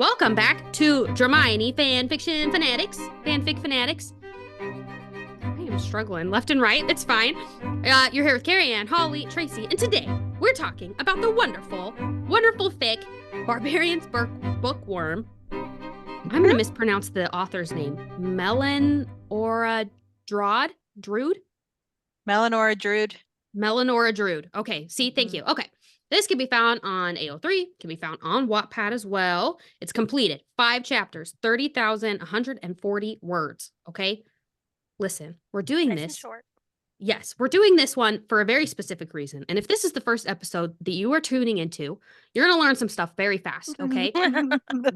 Welcome back to Dramini Fanfiction Fanatics. Fanfic Fanatics. I am struggling left and right. It's fine. You're here with Carrie Ann, Holly, Tracy, and today we're talking about the wonderful, wonderful fic, Barbarian's Bookworm. I'm going to mispronounce the author's name. Melanoradrood? Melanoradrood. Melanoradrood. Okay, see, thank you. Okay. This can be found on Ao3, can be found on Wattpad as well. It's completed. 5 chapters, 30,140 words. Okay? Listen, we're doing Nice and this. short. Yes, we're doing this one for a very specific reason. And if this is the first episode that you are tuning into, you're going to learn some stuff very fast, okay?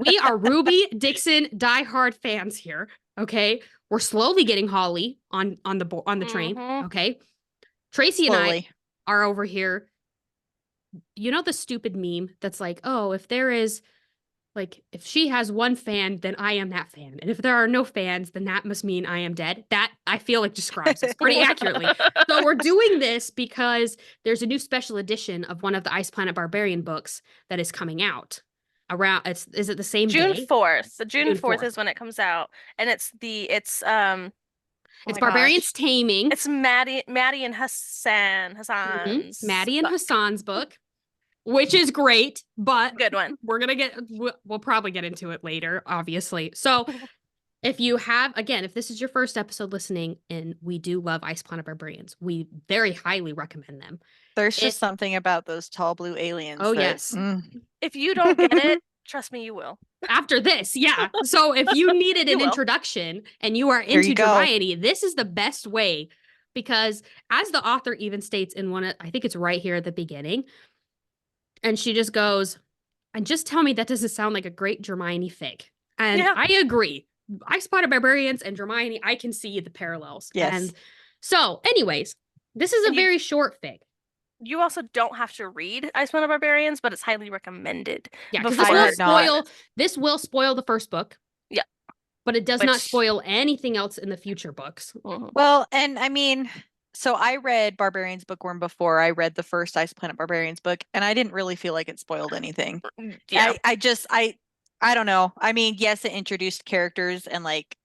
We are Ruby Dixon diehard fans here, okay? We're slowly getting Holly on the train, okay? Tracy and I are over here. You know the stupid meme that's like, oh, if there is, like, if she has one fan, then I am that fan. And if there are no fans, then that must mean I am dead. That, I feel like, describes us pretty accurately. So we're doing this because there's a new special edition of one of the Ice Planet Barbarian books that is coming out. Is it the same June day? 4th. So June 4th is when it comes out. And it's It's my Barbarian's gosh. Taming. It's Maddie and Hassan's Maddie and book. Hassan's book. Which is great, but Good one. We'll probably get into it later, obviously. So if you have, again, if this is your first episode listening, and we do love Ice Planet Barbarians, we very highly recommend them. There's just something about those tall blue aliens. Oh, yes. If you don't get it, trust me, you will. After this, yeah. So if you needed an introduction and you are into Dramini, this is the best way, because as the author even states in I think it's right here at the beginning, and she just goes, and just tell me that doesn't sound like a great Dramini fic. And I agree. Ice Planet Barbarians and Dramini, I can see the parallels. Yes. And so, anyways, this is a very short fic. You also don't have to read Ice Planet Barbarians, but it's highly recommended. Yeah, because this will spoil the first book. Yeah. But it does not spoil anything else in the future books. Well, and I mean, so I read Barbarian's Bookworm before I read the first Ice Planet Barbarians book, and I didn't really feel like it spoiled anything. Yeah. I don't know. I mean, yes, it introduced characters and like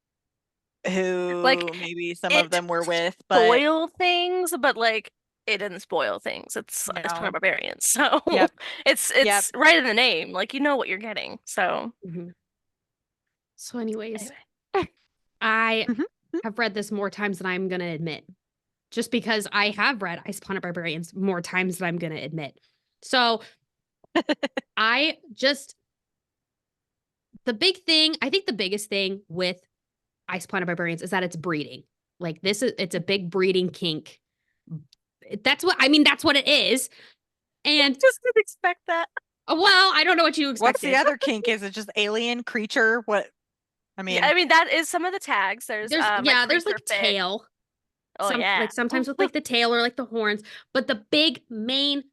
who maybe some of them were with, but spoil things, but like it didn't spoil things. It's Ice Planet Barbarians. So it's right in the name. Like, you know what you're getting. So So anyways, I have read this more times than I'm gonna admit. Just because I have read Ice Planet Barbarians more times than I'm going to admit. So I think the biggest thing with Ice Planet Barbarians is that it's breeding. Like it's a big breeding kink. That's what it is. And I just didn't expect that. Well, I don't know what you expected. What's the other kink? Is it just alien creature? What? I mean, that is some of the tags. There's like tail. Like sometimes with like the tail or like the horns, but the big main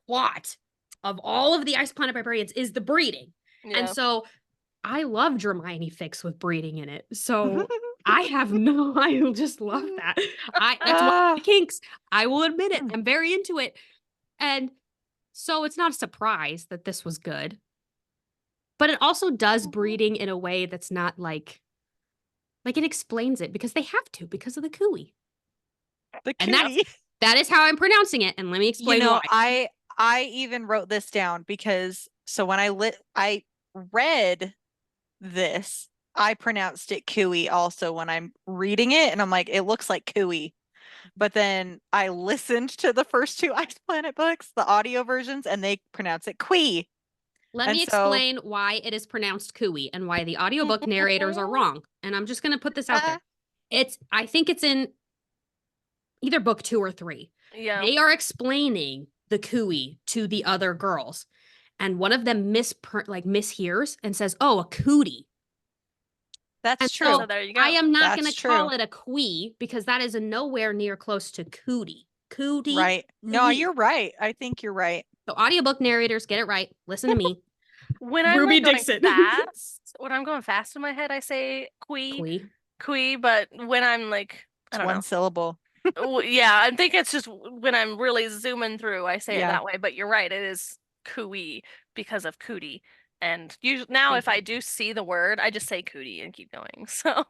plot of all of the Ice Planet Barbarians is the breeding. And so I love Dramini fics with breeding in it. So I just love that. That's one of the kinks. I will admit it. I'm very into it. And so it's not a surprise that this was good. But it also does breeding in a way that's not like it explains it because they have to because of the cooey. And that is how I'm pronouncing it. And let me explain why. I even wrote this down because when I read this, I pronounced it cooey also when I'm reading it, and I'm like, it looks like cooey. But then I listened to the first 2 Ice Planet books, the audio versions, and they pronounce it quee. Let me explain why it is pronounced cooey and why the audiobook narrators are wrong. And I'm just going to put this out there. I think it's in either book 2 or 3. Yeah. They are explaining the cooey to the other girls. And one of them mishears and says, oh, a cootie. That's true. So there you go. I am not going to call it a quee because that is nowhere near close to cootie. Cootie. Right. No, you're right. I think you're right. So audiobook narrators, get it right. Listen to me. When I'm Ruby Dixon. When I'm going fast in my head, I say quee. But when I'm like, I don't know. One syllable. Yeah, I think it's just when I'm really zooming through, I say it that way. But you're right, it is cooey because of cootie. And usually now, Thank if I do see the word, I just say cootie and keep going. So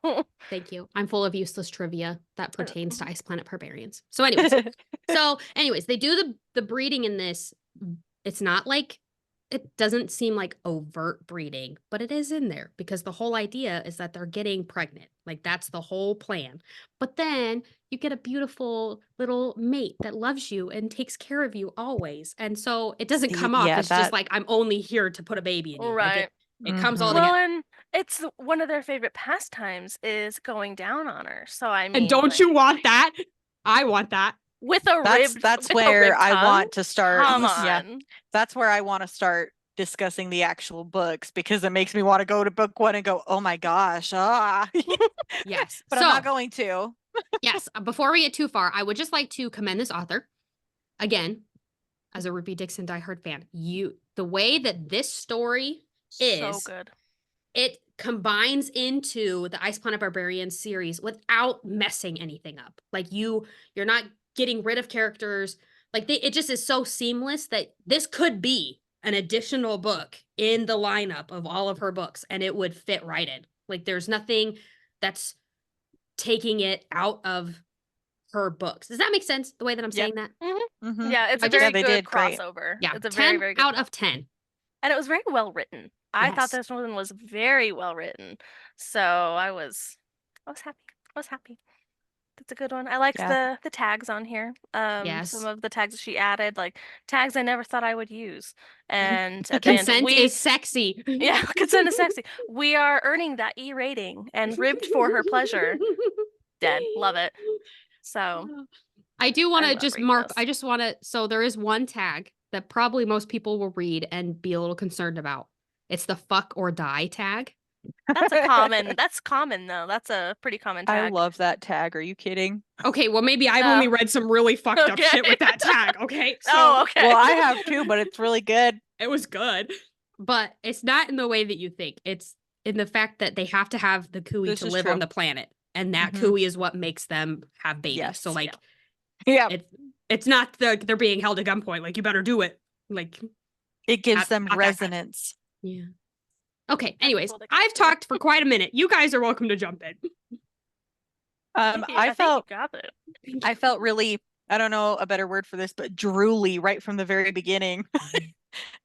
Thank you. I'm full of useless trivia that pertains to Ice Planet Barbarians. So anyways, they do the breeding in this. It's not like, it doesn't seem like overt breeding, but it is in there because the whole idea is that they're getting pregnant. Like that's the whole plan. But then you get a beautiful little mate that loves you and takes care of you always. And so it doesn't come off as just like, I'm only here to put a baby in you. right. Like it comes all Well, together. and it's one of their favorite pastimes is going down on her. So I mean, And don't you want that? I want that. With a That's with a where ribbed I tongue? want to start. Come Yeah, on. that's where I want to start discussing the actual books because it makes me want to go to book one and go, oh my gosh, Yes. but I'm not going to. Yes. Before we get too far, I would just like to commend this author. Again, as a Ruby Dixon diehard fan, the way that this story is So good. It combines into the Ice Planet Barbarian series without messing anything up. Like you're not getting rid of characters. Like it just is so seamless that this could be an additional book in the lineup of all of her books and it would fit right in. Like there's nothing that's taking it out of her books. Does that make sense? The way that I'm saying that? Yeah, it's a very good crossover. Yeah, it's a 10 very good out of 10. And it was very well written. I thought Yes. this one was very well written. So I was happy. I was happy. That's a good one. I liked the tags on here. Yes. Some of the tags that she added, like tags I never thought I would use. And at the Consent end, is sexy. Yeah, consent is sexy. We are earning that E rating and ribbed for her pleasure. Dead. Love it. So I do want to just mark, this. So there is one tag that probably most people will read and be a little concerned about. It's the fuck or die tag. That's common though. That's a pretty common tag. I love that tag. Are you kidding? Okay, well maybe I've only read some really fucked up shit with that tag, okay? So, okay. Well, I have too, but it's really good. It was good. But it's not in the way that you think. It's in the fact that they have to have the Kui to live on the planet. And that Kui is what makes them have babies. Yes. So like it's not they're being held at gunpoint. Like you better do it. Like it gives them resonance. Yeah. Okay. Anyways, I've talked for quite a minute. You guys are welcome to jump in. I felt really, I don't know a better word for this, but drooly right from the very beginning.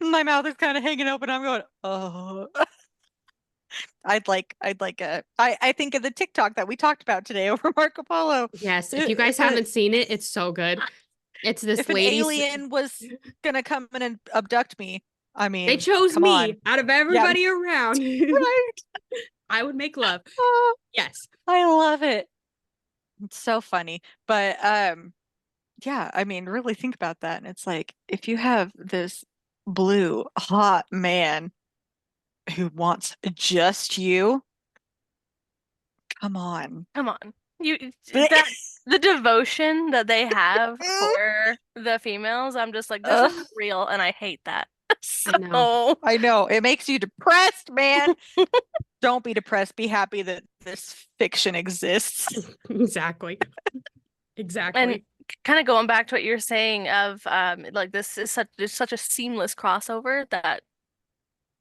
My mouth is kind of hanging open. I'm going, oh. I think of the TikTok that we talked about today over Marco Polo. Yes, if you guys haven't seen it, it's so good. It's this lady. If an alien was gonna come in and abduct me, I mean, they chose me out of everybody around. Right. I would make love. Yes. I love it. It's so funny. But yeah, I mean, really think about that. And it's like, if you have this blue, hot man who wants just you, come on. The devotion that they have for the females, I'm just like, this is real, and I hate that. So I know. It makes you depressed, man. Don't be depressed. Be happy that this fiction exists. Exactly. And kind of going back to what you're saying of like this is such a seamless crossover that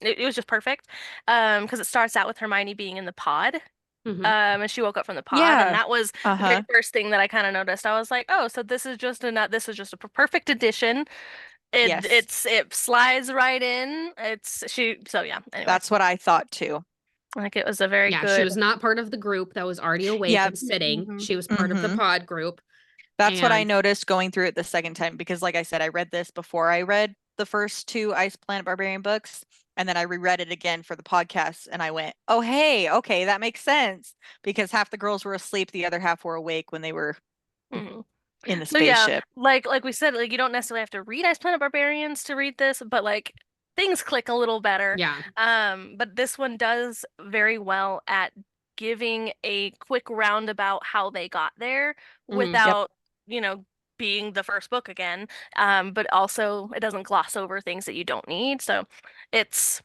it was just perfect. Because it starts out with Hermione being in the pod. And she woke up from the pod, and that was the very first thing that I kind of noticed. I was like, oh, so this is just a perfect addition. It slides right in. Anyway. That's what I thought too. Like it was a very good. She was not part of the group that was already awake and sitting. She was part of the pod group. That's what I noticed going through it the second time, because like I said, I read this before I read the first two Ice Planet Barbarian books, and then I reread it again for the podcast, and I went, oh, hey, okay, that makes sense, because half the girls were asleep, the other half were awake when they were in the spaceship. Like we said, like you don't necessarily have to read Ice Planet Barbarians to read this, but like things click a little better. Yeah. But this one does very well at giving a quick roundabout how they got there without, being the first book again. But also it doesn't gloss over things that you don't need. So it's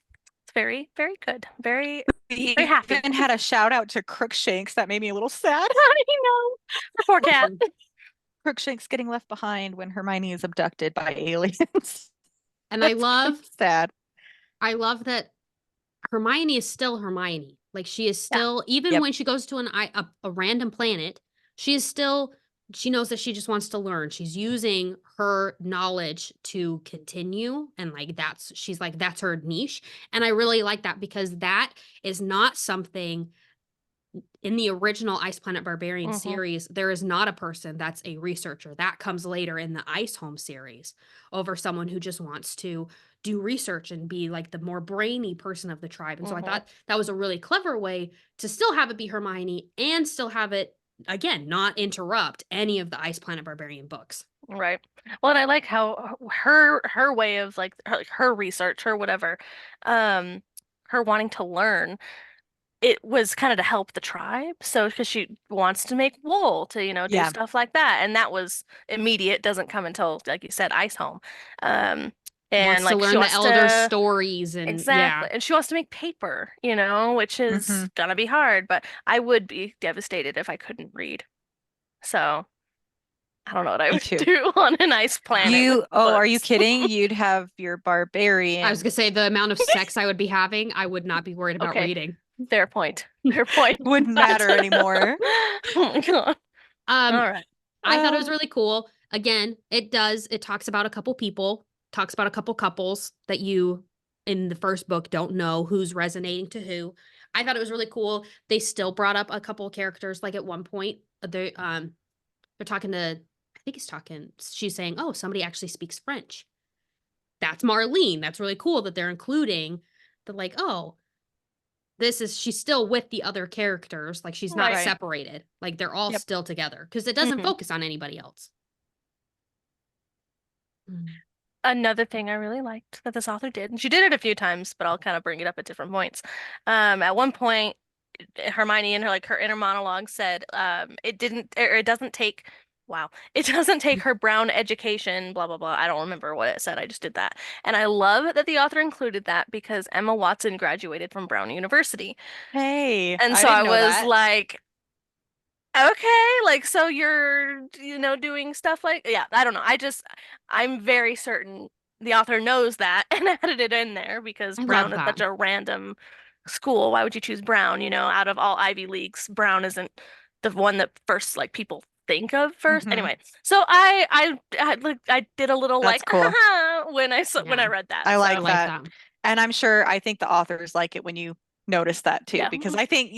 very, very good. Very, very happy. And had a shout out to Crookshanks that made me a little sad. I know. The poor cat. Crookshanks getting left behind when Hermione is abducted by aliens. And I love sad. I love that Hermione is still Hermione. Like, she is still, even Yep. when she goes to a random planet, she is still, she knows that she just wants to learn. She's using her knowledge to continue. And like, she's like, that's her niche. And I really like that because that is not something in the original Ice Planet Barbarian series. There is not a person that's a researcher. That comes later in the Ice Home series over someone who just wants to do research and be like the more brainy person of the tribe. And so I thought that was a really clever way to still have it be Hermione and still have it, again, not interrupt any of the Ice Planet Barbarian books. Right. Well, and I like how her way of like her research, her whatever, her wanting to learn, it was kind of to help the tribe. So because she wants to make wool to, do Yeah. stuff like that. And that was immediate, doesn't come until, like you said, Ice Home. And Wants like to she learn the wants elder to stories and exactly. yeah. And she wants to make paper, which is gonna be hard, but I would be devastated if I couldn't read. So I don't know what I Me would too. do on an ice planet with Are you books. kidding? You'd have your barbarian. I was gonna say the amount of sex I would be having, I would not be worried about Okay. reading. Fair point. Fair point. Wouldn't matter anymore. Oh my God. All right. I thought it was really cool. Again, it talks about a couple people, talks about a couple couples that you in the first book don't know who's resonating to who. I thought it was really cool. They still brought up a couple characters, like at one point, they're talking to, she's saying, oh, somebody actually speaks French. That's Marlene. That's really cool that they're including the like, oh, she's still with the other characters. Like, she's not Right. separated. Like, they're all Yep. still together because it doesn't focus on anybody else. Another thing I really liked that this author did, and she did it a few times, but I'll kind of bring it up at different points. At one point, Hermione in her inner monologue said, it doesn't take, wow, it doesn't take her Brown education, blah, blah, blah. I don't remember what it said. I just did that. And I love that the author included that because Emma Watson graduated from Brown University. Hey, And I so didn't I know was that. like, okay, like, so you're, doing stuff like, yeah, I don't know. I'm very certain the author knows that and added it in there because I Brown love is that. such a random school. Why would you choose Brown? Out of all Ivy Leagues, Brown isn't the one that first, like, people think of first. Anyway, so I did a little That's like cool. when I Yeah. read that. I So, like that. And I think the authors like it when you notice that too, Yeah. because I think,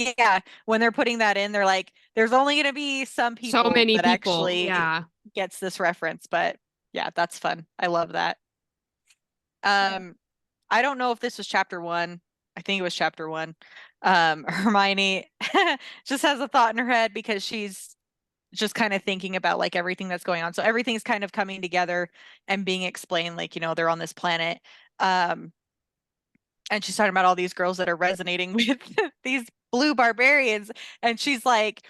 when they're putting that in, they're like, there's only going to be some people So many that people. actually Yeah. gets this reference, but yeah, that's fun. I love that. I don't know if this was chapter 1. I think it was chapter 1. Hermione just has a thought in her head because she's just kind of thinking about like everything that's going on. So everything's kind of coming together and being explained, like, they're on this planet. And she's talking about all these girls that are resonating with these blue barbarians. And she's like,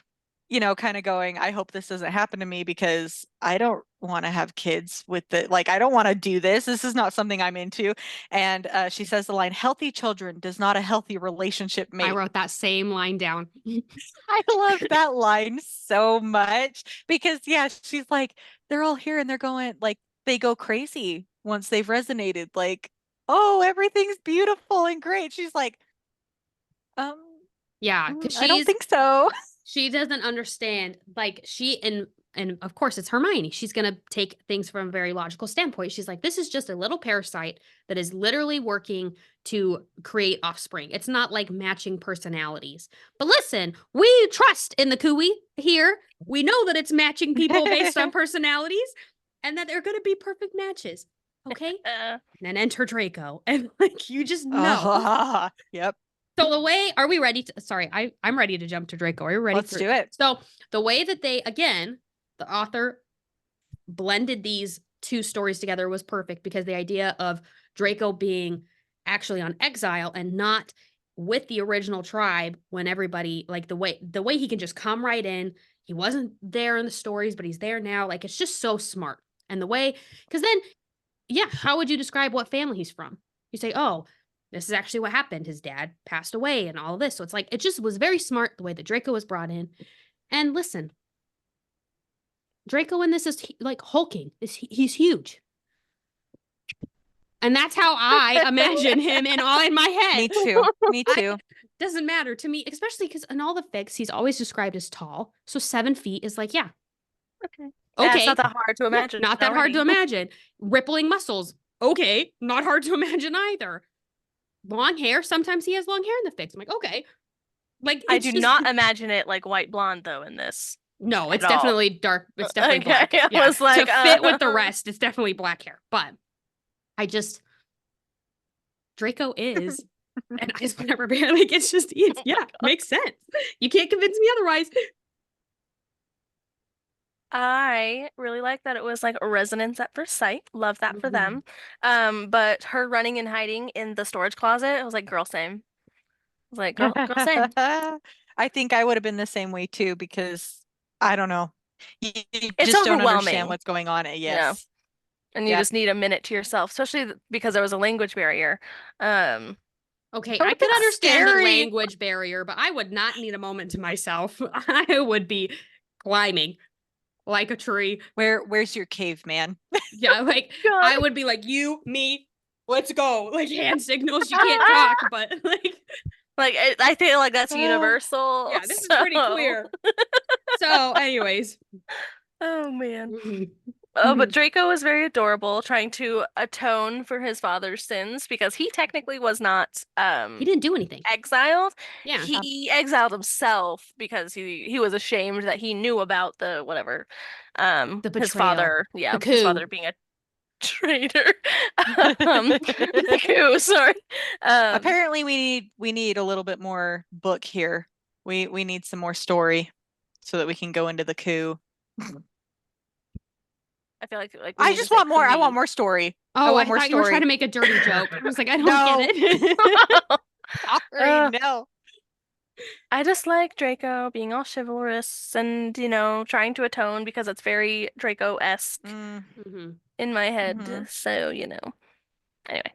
kind of going, I hope this doesn't happen to me because I don't want to have kids with I don't want to do this. This is not something I'm into. And she says the line, healthy children does not a healthy relationship make. I wrote that same line down. I love that line so much because, she's like, they're all here and they're going, like, they go crazy once they've resonated. Like, oh, everything's beautiful and great. She's like, yeah, because I don't think so. She doesn't understand. Like, and of course it's Hermione. She's gonna take things from a very logical standpoint. She's like, this is just a little parasite that is literally working to create offspring. It's not like matching personalities. But listen, we trust in the Cooey here. We know that it's matching people based on personalities and that they're gonna be perfect matches. Okay? And then enter Draco. And like, you just know. Yep. So the way, are we ready to, sorry, I'm ready to jump to Draco. Are you ready? Let's do it. So the way that the author blended these two stories together was perfect because the idea of Draco being actually on exile and not with the original tribe when everybody, like the way he can just come right in. He wasn't there in the stories, but he's there now. Like, it's just so smart. And the way, because then, how would you describe what family he's from? You say, oh, this is actually what happened. His dad passed away and all of this. So it's like, it just was very smart the way that Draco was brought in. And listen, Draco in this is like hulking. He's huge. And that's how I imagine him in my head. Me too. Me too. Doesn't matter to me, especially because in all the fics, he's always described as tall. So 7 feet is like, yeah. Okay. Yeah, it's Okay. not that hard to imagine. Not that hard to imagine. Rippling muscles. Okay. Not hard to imagine either. Long hair. Sometimes he has long hair in the fics. I'm like, okay. Like, I do not imagine it like white blonde though in this. No, it's at all. definitely dark. It's definitely Okay, black. I was like, to fit with the rest, it's definitely black hair. But Draco is an ice planet barbarian. Like, it's just, makes sense. You can't convince me otherwise. I really like that it was like a resonance at first sight. Love that for them. But her running and hiding in the storage closet, I was like, girl, same. I was like, girl, same. I think I would have been the same way too, because I don't know. You It's just don't overwhelming. understand what's going on. Yes. And you just need a minute to yourself, especially because there was a language barrier. Okay, Oh, I could that's understand the scary. language barrier, but I would not need a moment to myself. I would be climbing like a tree. Where's your caveman? Yeah, like God. I would be like, you, me, let's go. Like hand signals, you can't talk, but like I feel like that's universal. Yeah, this is pretty clear. So, anyways. Oh man. But Draco was very adorable, trying to atone for his father's sins because he technically was not he didn't do anything. Exiled. Yeah. He exiled himself because he was ashamed that he knew about the whatever. The betrayal. His father, The coup. his father being a traitor. The coup, sorry. Apparently we need a little bit more book here. We need some more story so that we can go into the coup. I feel like I just want more. I want more story. Oh, I more thought you were story. trying to make a dirty joke. I was like, I don't No. get it. Sorry, no. I just like Draco being all chivalrous and, trying to atone because it's very Draco-esque in my head. So, Anyway.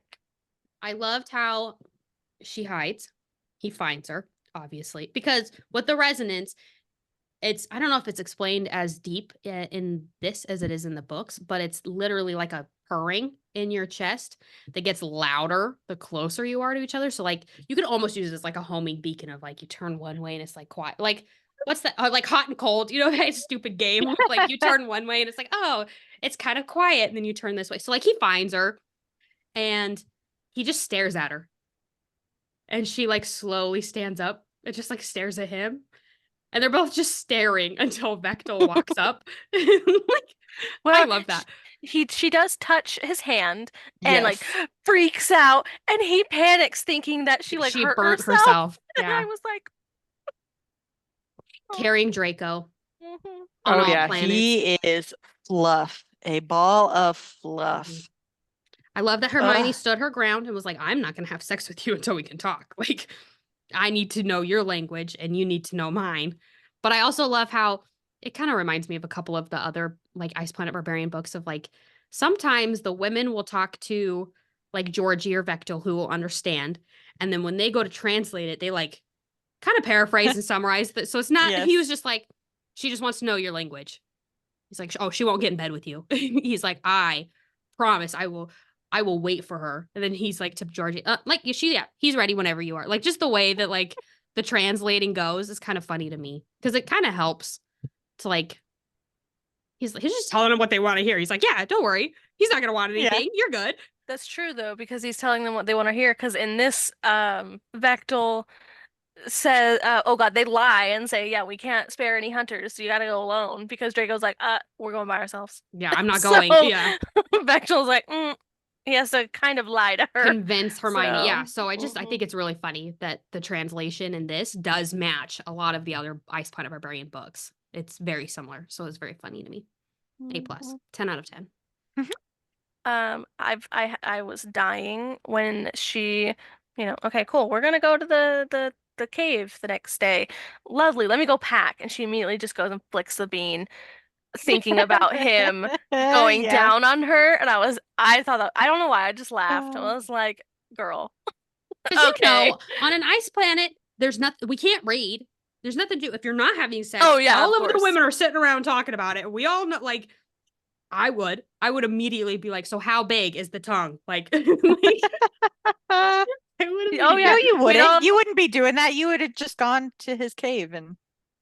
I loved how she hides. He finds her, obviously. Because with the resonance, I don't know if it's explained as deep in this as it is in the books, but it's literally like a purring in your chest that gets louder the closer you are to each other. So like you could almost use it as like a homing beacon of like you turn one way and it's like quiet. Like what's that? Like hot and cold, that stupid game. Like you turn one way and it's like, oh, it's kind of quiet. And then you turn this way. So like he finds her and he just stares at her. And she like slowly stands up and just like stares at him. And they're both just staring until Vectel walks up. I love that. She does touch his hand and like freaks out, and he panics thinking that she hurt burnt herself. Yeah. And I was like, carrying Draco. On all planets. He is fluff, a ball of fluff. I love that Hermione stood her ground and was like, I'm not going to have sex with you until we can talk. Like, I need to know your language and you need to know mine. But I also love how it kind of reminds me of a couple of the other like Ice Planet Barbarian books of like, sometimes the women will talk to like Georgie or Vectel who will understand. And then when they go to translate it, they like kind of paraphrase and summarize that. So it's not, he was just like, she just wants to know your language. He's like, oh, she won't get in bed with you. He's like, I promise I will wait for her. And then he's like to Georgie, he's ready whenever you are. Like just the way that like the translating goes is kind of funny to me because it kind of helps to like, he's just telling them what they want to hear. He's like, yeah, don't worry. He's not going to want anything. You're good. That's true though, because he's telling them what they want to hear. Because in this, Vectel says, oh God, they lie and say, yeah, we can't spare any hunters. So you got to go alone because Draco's like, we're going by ourselves. Yeah, I'm not going. Yeah. Vectel's like, he has to kind of lie to her. Convince Hermione. Yeah. So I think it's really funny that the translation in this does match a lot of the other Ice Planet Barbarian books. It's very similar. So it's very funny to me. A+. 10 out of 10. I was dying when she, okay, cool. We're going to go to the cave the next day. Lovely. Let me go pack. And she immediately just goes and flicks the bean, thinking about him going down on her. And I thought that, I don't know why, I just laughed. I was like, girl. Okay. On an ice planet, there's nothing, we can't raid. There's nothing to do if you're not having sex. Oh yeah. All of the women are sitting around talking about it. We all know, like, I would immediately be like, so how big is the tongue? Like, like Uh, I would Oh, yeah. no, you We wouldn't. don't- You wouldn't be doing that. You would have just gone to his cave and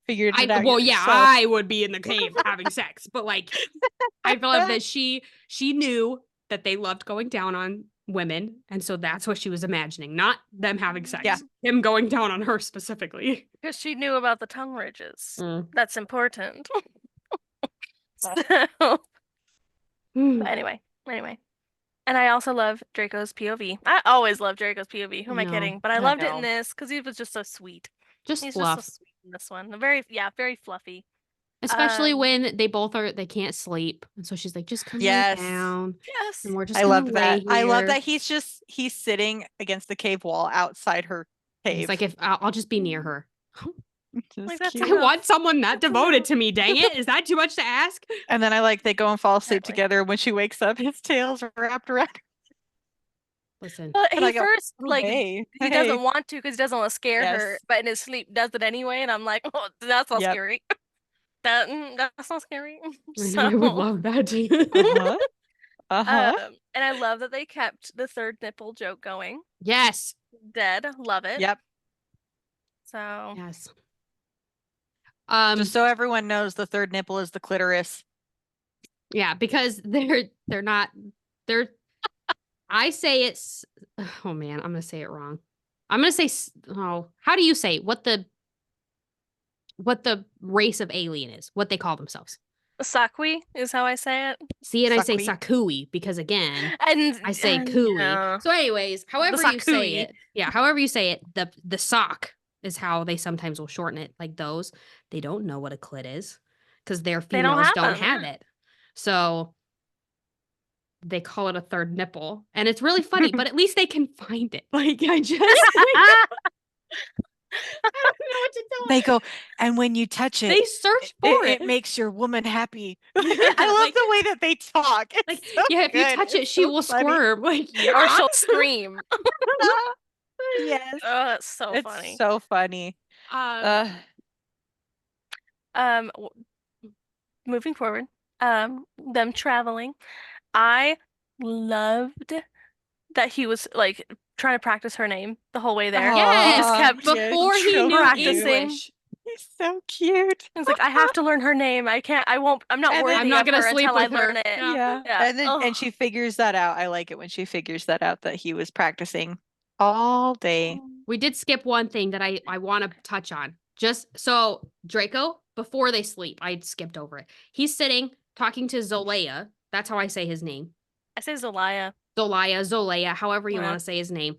figured it out well, yeah, yourself. I would be in the cave having sex, but like, I feel like that she knew that they loved going down on women, and so that's what she was imagining, not them having sex. Yeah. Him going down on her specifically. Because she knew about the tongue ridges. Mm. That's important. So, Mm. but anyway. And I also love Draco's POV. I always love Draco's POV. Who am I No, kidding? But I I loved it know. in this because he was just so sweet. Just He's fluff. just so sweet in this one. Very fluffy. Especially when they can't sleep. And so she's like, just come lay Yes. down. Yes. And we're just I gonna love lay that. I love here." that he's sitting against the cave wall outside her cave. He's like, if I'll just be near her. Just Like, that's cute. I enough. want someone that That's devoted enough. to me, dang it. Is that too much to ask? And then they go and fall asleep Apparently. together. When she wakes up, his tail's wrapped around. Listen. But And he I go, first, "Oh, like, hey, he hey." doesn't want to because he doesn't want to scare her, Yes. but in his sleep does it anyway. And I'm like, oh, that's not Yep. scary. That's not scary. I know, I would So, love that too. Uh-huh. Uh-huh. and I love that they kept the third nipple joke going. Yes. Dead, love it. Yep. So, Yes. Just so everyone knows, the third nipple is the clitoris. Yeah, because they're not I say it's oh man, I'm gonna say it wrong. I'm gonna say how do you say what the race of alien is, what they call themselves? Sakui is how I say it. See, and I say Sakui. Sakui because again, And I say Kui. yeah. So anyways, however you say Sakui. it. Yeah, however you say it, the sock is how they sometimes will shorten it, like those. They don't know what a clit is because their They don't females have don't them. have it. So they call it a third nipple. And it's really funny, but at least they can find it. Like I just I don't know what to tell They them. go, and when you touch it, They search for it makes your woman happy. I Yeah, love like- the way that they talk. It's like, so yeah, if you good. touch it, It's she so will funny. squirm. Like, Or yeah. she'll scream. Yes. Oh, that's so It's funny. so funny. W- Moving forward, them traveling. I loved that he was like trying to practice her name the whole way there. Yes, He just kept before he tr- knew practicing. English. He's so cute. He's like, I have to learn her name. I'm not And then- worthy I'm not of gonna her sleep until I with her. learn it. Yeah. Yeah. And she figures that out. I like it when she figures that out, that he was practicing all day. We did skip one thing that I want to touch on. Just so Draco, before they sleep, I skipped over it. He's sitting talking to Zolea. That's how I say his name. I say Zolaya. Zolea, however you Yeah. want to say his name.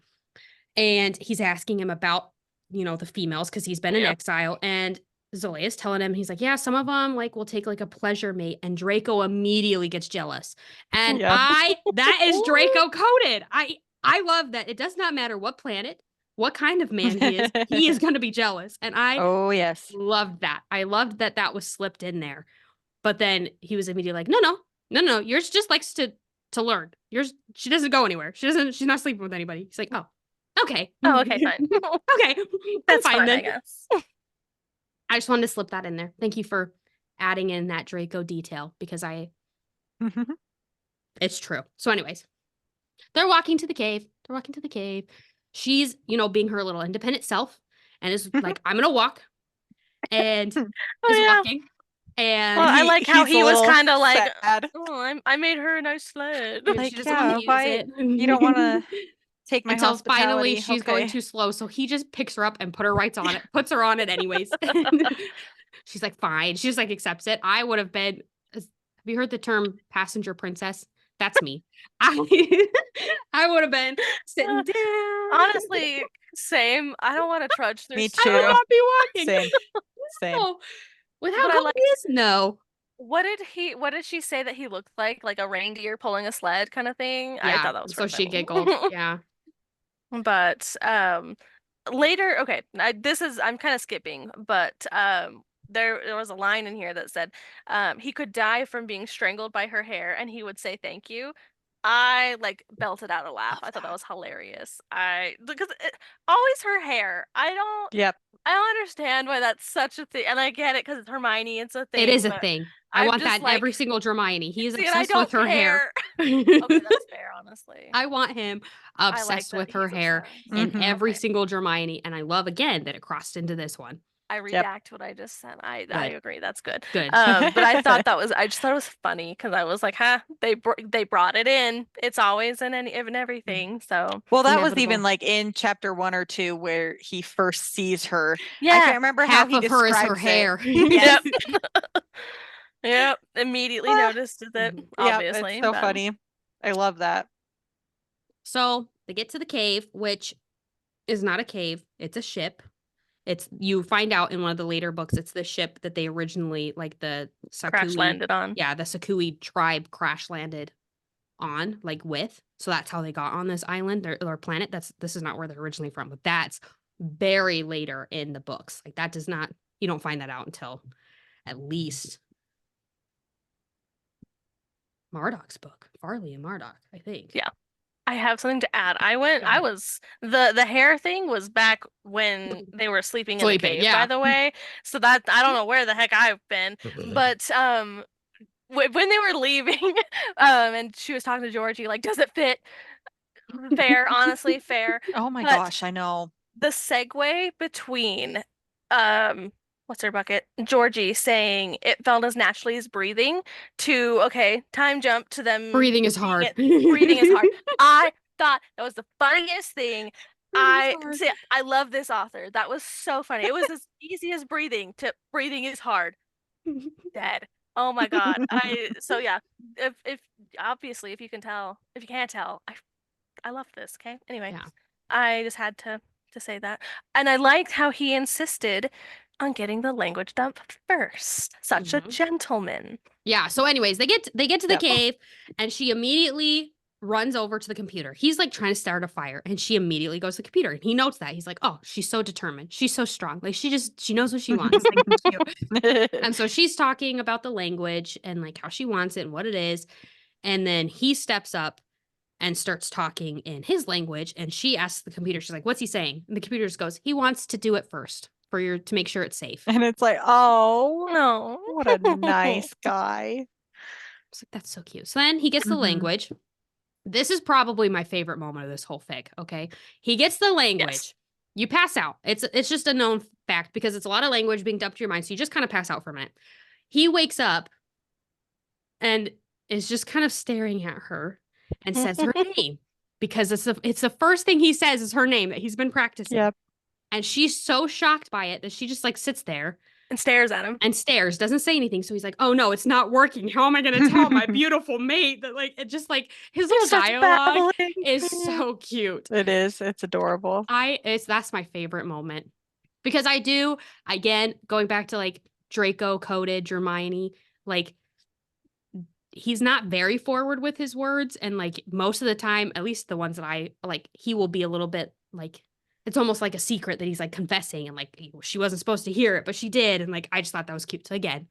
And he's asking him about, the females because he's been in Yep. exile. And Zolea's telling him, he's like, yeah, some of them like will take like a pleasure mate. And Draco immediately gets jealous. And Yep. that is Draco coded. I love that. It does not matter what planet, what kind of man he is going to be jealous. And I Oh, yes. loved that. I loved that was slipped in there. But then he was immediately like, no. Yours just likes to learn. She doesn't go anywhere. She's not sleeping with anybody. He's like, oh, okay. Oh, okay, fine. Okay. That's I'm fine fine, then. I guess. I just wanted to slip that in there. Thank you for adding in that Draco detail because it's true. So anyways, they're walking to the cave. She's, being her little independent self and is like, I'm going to walk and is yeah. walking. And Well, I like how he's a he was little kind of like, sad. oh, I made her a nice sled. and Like, she doesn't yeah, want to use why- it. You don't want to take my Until hospitality. finally she's going Okay. too slow. So he just picks her up and puts her on it anyways. She's like, fine. She just like accepts it. I would have been, have you heard the term passenger princess? That's me. I would have been sitting down. Honestly, same. I don't want to trudge through. Me I would too. not be walking. Same. No. With how But I cold like- he is? No. What did she say that he looked like? Like a reindeer pulling a sled kind of thing? I thought that was so she funny. giggled. Yeah. But later, okay, I'm kind of skipping, but there was a line in here that said he could die from being strangled by her hair and he would say thank you. I like belted out a laugh. I thought that was hilarious. Because always her hair. Yep. I don't understand why that's such a thing, and I get it because it's Hermione. It's a thing. It is a but thing. I want that in every single Hermione. He is See, and I obsessed with don't her hair. care. Okay, that's fair, honestly. I want him obsessed that with her he's hair obsessed. in every Okay. single Hermione, and I love again that it crossed into this one. I redact what I just said. I agree. That's good. Good. But I thought I just thought it was funny because I was like, huh, they brought it in. It's always in everything. So Well, that was Inevitable. even like in chapter 1 or 2 where he first sees her. I yeah, can't remember Half how he of her is describes her it. hair. Yes. yep. Immediately noticed it. Mhm. Yeah, Obviously, it's so but- funny. I love that. So they get to the cave, which is not a cave, it's a ship. You find out in one of the later books, it's the ship that they originally, like the Crash Sakui, landed on. yeah, the Sakui tribe crash landed on, like with. So that's how they got on this island or planet. This is not where they're originally from, but that's very later in the books. Like that does not, you don't find that out until at least Marduk's book, Farley and Marduk, I think. Yeah. I have something to add. The hair thing was back when they were sleeping in the cave, yeah. by the way. So that I don't know where the heck I've been. But when they were leaving, and she was talking to Georgie, like, does it fit? Fair, honestly, fair. Oh my But gosh, I know. the segue between what's her bucket? Georgie saying it felt as naturally as breathing to okay, time jump to them Breathing is hard. breathing is hard. I thought that was the funniest thing. I hard. see I love this author. That was so funny. It was as easy as breathing to breathing is hard. Dead. Oh my god. So yeah. If obviously if you can't tell, I love this, okay? Anyway. Yeah. I just had to say that. And I liked how he insisted on getting the language dump first. Such a gentleman. Yeah. So, anyways, they get to the Yep. cave, and she immediately runs over to the computer. He's like trying to start a fire, and she immediately goes to the computer. And he notes that. He's like, "Oh, she's so determined. She's so strong. Like she knows what she wants." Like, cute. And so she's talking about the language and like how she wants it and what it is. And then he steps up and starts talking in his language. And she asks the computer, she's like, "What's he saying?" And the computer just goes, "He wants to do it first to make sure it's safe." And it's like, oh, No. what a nice guy. It's like, that's so cute. So then he gets the language. This is probably my favorite moment of this whole fic. Okay. He gets the language. Yes. You pass out. It's just a known fact because it's a lot of language being dumped to your mind. So you just kind of pass out for a minute. He wakes up and is just kind of staring at her and says her name because it's the first thing he says is her name that he's been practicing. Yep. And she's so shocked by it that she just like sits there And stares at him. and stares, doesn't say anything. So he's like, "Oh no, it's not working. How am I going to tell my beautiful mate that like it just like his little dialogue is so cute." It is. It's adorable. That's my favorite moment because again, going back to like Draco coded Hermione, like he's not very forward with his words. And like most of the time, at least the ones that I like, he will be a little bit like, it's almost like a secret that he's like confessing and like she wasn't supposed to hear it, but she did. And like, I just thought that was cute. So again,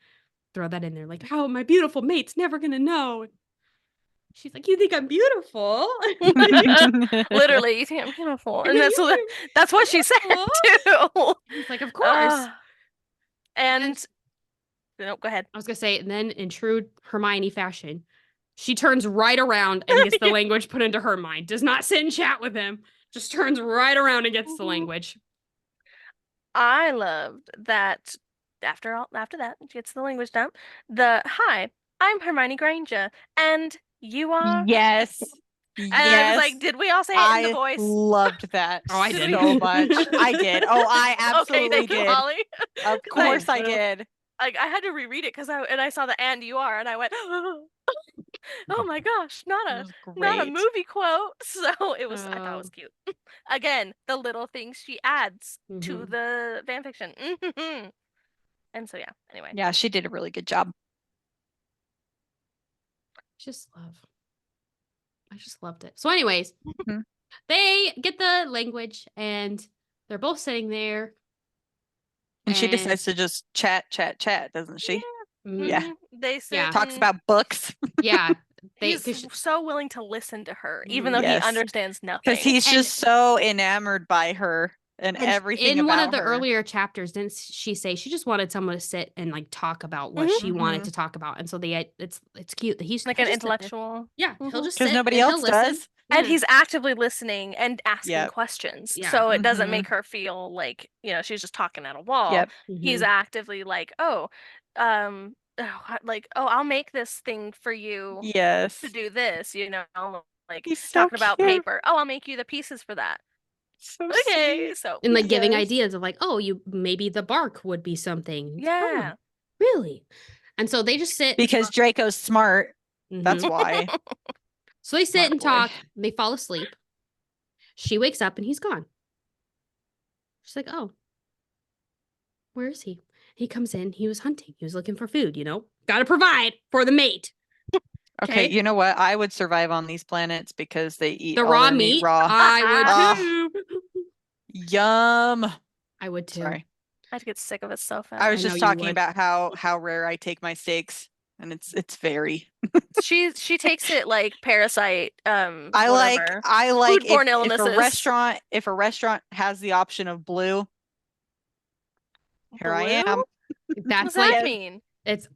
throw that in there. Like, how my beautiful mate's never going to know. She's like, "You think I'm beautiful?" Literally, you think I'm beautiful. And that's what she said too. He's like, "Of course." And no, go ahead. I was going to say, and then in true Hermione fashion, she turns right around and gets the language put into her mind. Does not sit and chat with him. Just turns right around and gets the language. I loved that after that, she gets the language dump. Hi, I'm Hermione Granger, and you are. Yes. And I was like, did we all say it in the voice? Loved that. Oh, I did. So much. I did. Oh, I absolutely okay, thank did. you, Holly. Of course I did. Like I had to reread it because I saw the "and you are" and I went, oh my gosh, not a movie quote. So it was I thought it was cute. Again, the little things she adds to the fanfiction. And so yeah, anyway. Yeah, she did a really good job. I just loved it. So anyways, they get the language and they're both sitting there. And she decides to just chat, doesn't she? Yeah. They sit talks about books. Yeah. He's so willing to listen to her, even though he understands nothing. Because he's just so enamored by her. and And everything in one of about the her. earlier chapters, didn't she say she just wanted someone to sit and like talk about what Mhm. she wanted to talk about? And so it's cute that he's Like he'll an just sit there. intellectual. Yeah, he'll Mhm. just Because sit nobody and else he'll listen. does. And Yeah. he's actively listening and asking Yep. questions. Yeah. So it doesn't Mhm. make her feel like, she's just talking at a wall. Yep. He's Mhm. actively like, I'll make this thing for you Yes. to do this, like He's so talking about cute. paper. Oh, I'll make you the pieces for that. So Okay, sweet. so And like giving Yes. ideas of like, oh, you maybe the bark would be something. It's, "Oh, yeah. really?" And so they just sit and Because talk. Draco's smart. That's Mhm. why. So they sit Smart and boy. talk. They fall asleep. She wakes up and he's gone. She's like, "Oh, where is he?" He comes in. He was hunting. He was looking for food. Got to provide for the mate. Okay, Okay. you know what? I would survive on these planets because they eat The all raw their meat meat. raw. I would Ah. too. Yum. I would too. Sorry. I'd get sick of it so fast. I was I know just you talking would. about how rare I take my steaks, and it's very. She takes it like parasite, I like whatever. if Foodborne illnesses. if a restaurant has the option of blue, here I Blue? am. What That's does that like mean? it's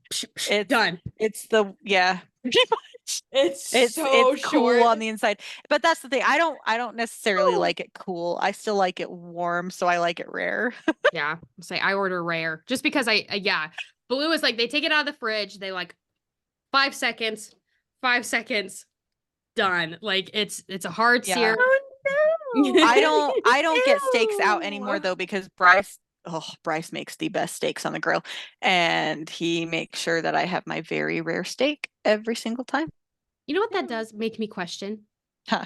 It's done. It's the yeah. Pretty much. It's It's so it's cool short. on the inside. But that's the thing. I don't necessarily Oh. like it cool. I still like it warm, so I like it rare. Yeah, say I order rare just because yeah. Blue is like they take it out of the fridge. They like 5 seconds, 5 seconds, done. Like it's a hard Yeah. sear. Oh no. I don't get steaks out anymore Ew. though because Bryce makes the best steaks on the grill, and he makes sure that I have my very rare steak every single time. You know what that does make me question? Huh.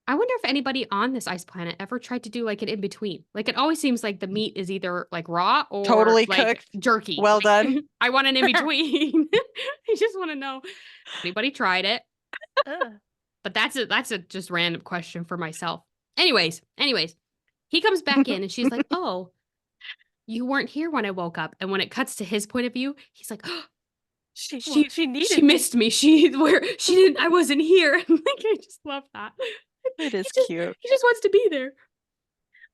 I wonder if anybody on this ice planet ever tried to do like an in between. Like it always seems like the meat is either like raw or Totally like cooked. jerky. Well Like, done. I want an in between. I just want to know if anybody tried it. Ugh. But that's a just random question for myself. Anyways, he comes back in and she's like, "Oh, you weren't here when I woke up." And when it cuts to his point of view, he's like, "Oh, She needed she me. missed me. She didn't. I wasn't here." Like I just love that. It is He cute. just wants to be there.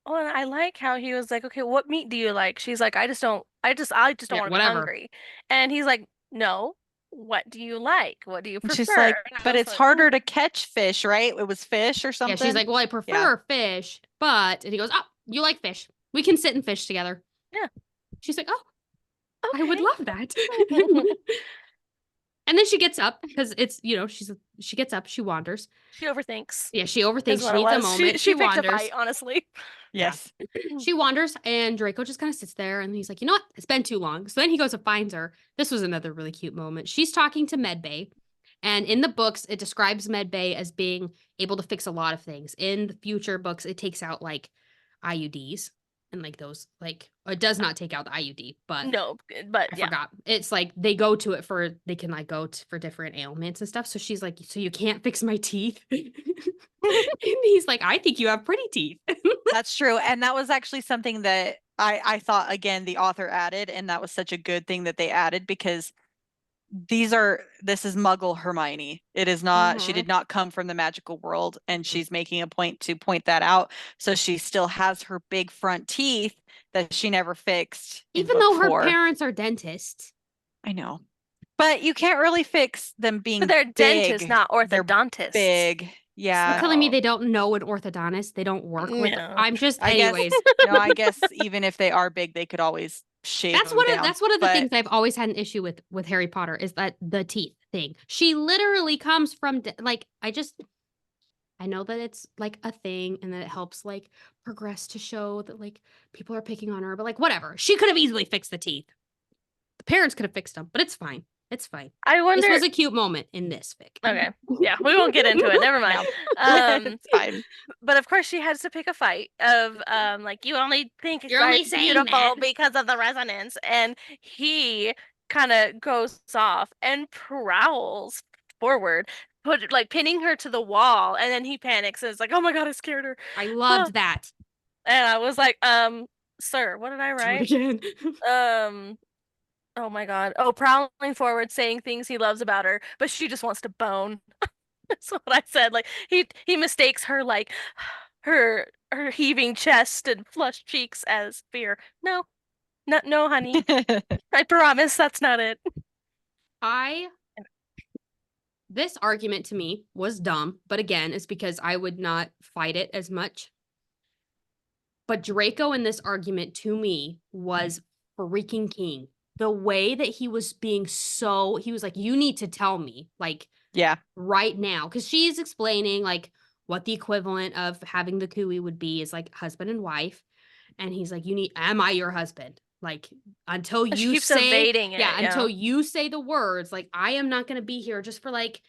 Oh, and I like how he was like, "Okay, what meat do you like?" She's like, I just don't Yeah, want to be whatever. hungry." And he's like, "No, what do you like? What do you And prefer?" she's like, And I but was it's like, harder to catch fish, right? It was fish or Yeah, something. she's like, "Well, I prefer fish, but," and he goes, "Oh, you like fish? We can sit and fish together." Yeah. She's like, "Oh, I would "Okay." love that." And then she gets up because it's, she gets up, she wanders. She overthinks. Yeah, she Is overthinks. what She it needs a was. moment. She She picked a wanders. fight, honestly. Yes. She wanders, and Draco just kind of sits there, and he's like, "You know what? It's been too long." So then he goes and finds her. This was another really cute moment. She's talking to Medbay, and in the books, it describes Medbay as being able to fix a lot of things. In the future books, it takes out like IUDs and like those it does not take out the IUD, but No, but I yeah. forgot. It's like they go to it for they can like go for different ailments and stuff. So she's like, "So you can't fix my teeth?" And he's like, "I think you have pretty teeth." That's true. And that was actually something that I thought again the author added, and that was such a good thing that they added because this is Muggle Hermione. It is not, she Mhm. did not come from the magical world, and she's making a point to point that out. So she still has her big front teeth that she never fixed in Even book though her 4. parents are dentists. I know. But you can't really fix them being But they're dentists, big. not They're orthodontists. big. Yeah. You're telling me they don't know an orthodontist? They don't work with No. I'm just I guess anyways. no, I guess even if they are big, they could always shave That's them one down. of that's one of the But things I've always had an issue with Harry Potter is that the teeth thing. She literally comes from I know that it's like a thing and that it helps like progress to show that like people are picking on her, but like whatever. She could have easily fixed the teeth. The parents could have fixed them, but it's fine. It's fine. I wonder. This was a cute moment in this fic. Okay. Yeah, we won't get into it. Never mind. it's fine. But of course she has to pick a fight of like you only think You're only Bryce saying beautiful that. because of the resonance, and he kind of goes off and prowls forward, pinning her to the wall, and then he panics and is like, "Oh my god, I scared her." I loved that. And I was like, sir, what did I Do it write? again. Oh my god. Oh, prowling forward, saying things he loves about her, but she just wants to bone. That's what I said. Like he mistakes her like her her heaving chest and flushed cheeks as fear. No, no, honey. I promise that's not it. This argument to me was dumb, but again, it's because I would not fight it as much. But Draco in this argument to me was freaking king. The way that he was being he was like, you need to tell me, like, Yeah. right now. Because she's explaining, like, what the equivalent of having the Kui would be is like husband and wife. And he's like, am I your husband? Like, until She you keeps say, evading it. until you say the words, like, I am not going to be here just for like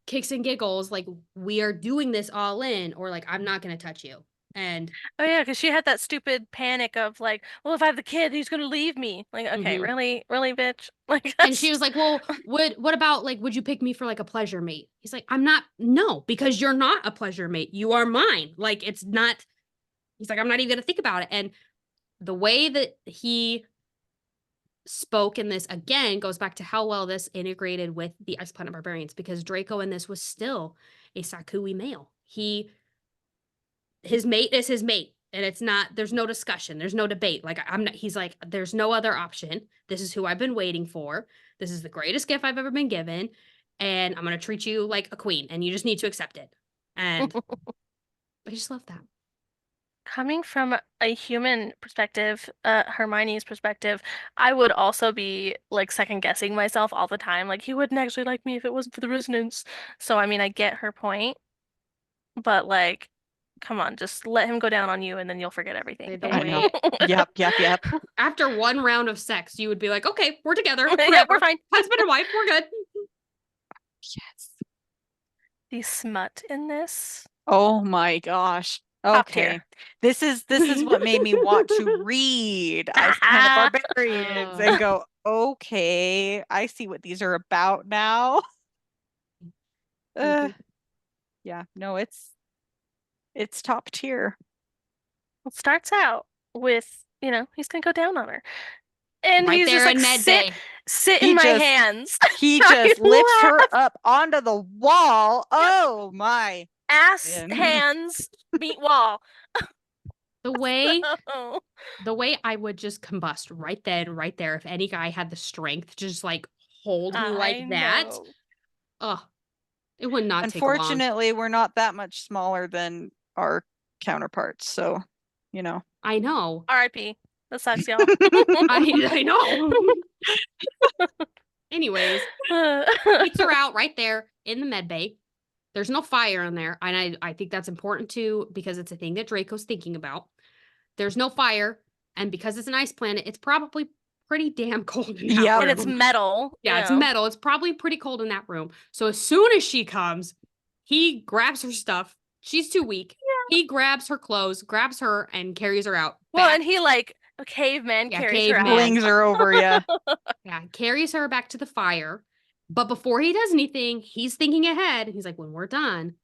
kicks and giggles. Like, we are doing this all in, or like, I'm not going to touch you. And oh yeah, because she had that stupid panic of like, well, if I have the kid, he's gonna leave me. Like, okay, really, bitch. Like, and she was like, well, what about like, would you pick me for like a pleasure mate? He's like, no, because you're not a pleasure mate. You are mine. Like, it's not. He's like, I'm not even gonna think about it. And the way that he spoke in this again goes back to how well this integrated with the Ice Planet Barbarians, because Draco in this was still a Sakui male. His mate is his mate, and there's no discussion, there's no debate. Like, he's like, there's no other option. This is who I've been waiting for. This is the greatest gift I've ever been given, and I'm gonna treat you like a queen, and you just need to accept it. And I just love that. Coming from a human perspective, Hermione's perspective, I would also be like second guessing myself all the time. Like, he wouldn't actually like me if it wasn't for the resonance. So, I mean, I get her point, but like, come on, just let him go down on you and then you'll forget everything. The I way know. Yep. after one round of sex, you would be like, okay, we're together. Yeah, we're fine. Husband and wife, we're good. Yes. The smut in this. Oh my gosh. Top Okay. tier. This is what made me want to read Ice Planet Barbarians and go, okay, I see what these are about now. Yeah, no, it's top tier. It starts out with, he's gonna go down on her. And right he's there just like, in med bay. sit in my hands. He just lifts her up onto the wall. Oh my. Ass, Man. hands, meet wall. The way I would just combust right then, right there, if any guy had the strength to just like hold me like that. Oh, it would not take long. Unfortunately, we're not that much smaller than our counterparts, so I know. R.I.P. That sucks, y'all. I know. Anyways, beats her out right there in the med bay. There's no fire in there, and I think that's important too, because it's a thing that Draco's thinking about. There's no fire, and because it's an ice planet, it's probably pretty damn cold in that room. And it's metal. Yeah, it's metal. It's probably pretty cold in that room. So as soon as she comes, he grabs her stuff. She's too weak. Yeah. He grabs her clothes, grabs her, and carries her out. Well, and he like a caveman carries her out. Flings her over, yeah. Yeah, carries her back to the fire. But before he does anything, he's thinking ahead. He's like, when we're done,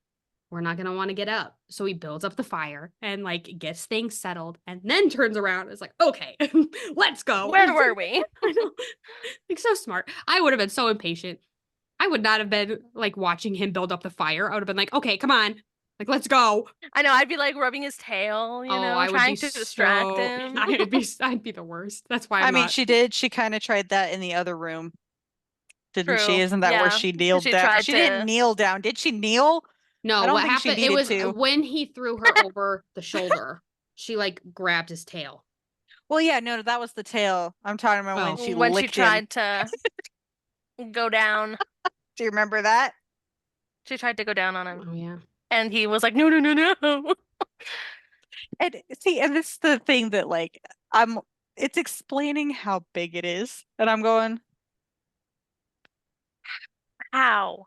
we're not going to want to get up. So he builds up the fire and like gets things settled and then turns around and is like, okay, let's go. Where were we? I know. Like, so smart. I would have been so impatient. I would not have been like watching him build up the fire. I would have been like, okay, come on. Like, let's go. I know. I'd be like rubbing his tail, trying to distract him. I'd be the worst. That's why she did. She kind of tried that in the other room. Didn't True. she? Isn't that where she kneeled down? She didn't kneel down. Did she kneel? No, what happened? It was when he threw her over the shoulder. She like grabbed his tail. Well, yeah, no, that was the tail. I'm talking about when she tried to go down. Do you remember that? She tried to go down on him. Oh yeah. And he was like, no. And see, and this is the thing that like it's explaining how big it is, and I'm going, how?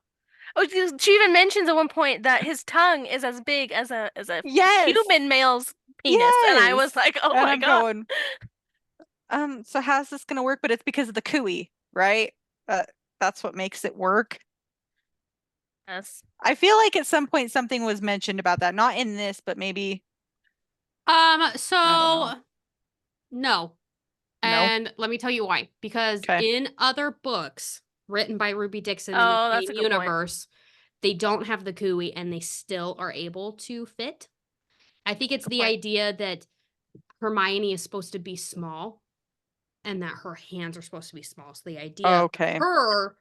Oh, she even mentions at one point that his tongue is as big as a human male's penis, and I was like, oh my god. Going, so how's this gonna work? But it's because of the Kui, right? That's what makes it work. Yes. I feel like at some point something was mentioned about that, not in this, but maybe. No. And let me tell you why. Because in other books written by Ruby Dixon in the same universe, they don't have the Kui and they still are able to fit. I think it's Good the point. idea that Hermione is supposed to be small and that her hands are supposed to be small. So the idea of Okay. her